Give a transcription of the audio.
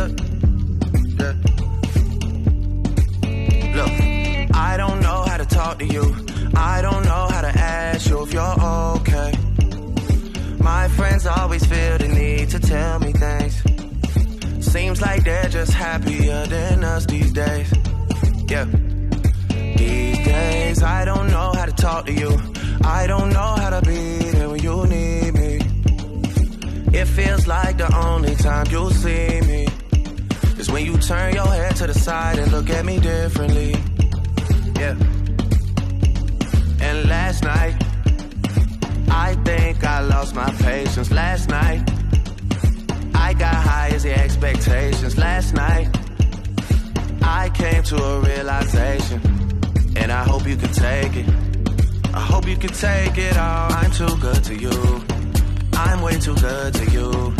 Yeah. Yeah. Look, I don't know how to talk to you. I don't know how to ask you if you're okay. My friends always feel the need to tell me things. Seems like they're just happier than us these days. Yeah. These days, I don't know how to talk to you. I don't know how to be there when you need me. It feels like the only time you'll see me is when you turn your head to the side and look at me differently. Yeah. And last night, I think I lost my patience. Last night, I got high as the expectations. Last night, I came to a realization, and I hope you can take it. I hope you can take it all. I'm too good to you. I'm way too good to you.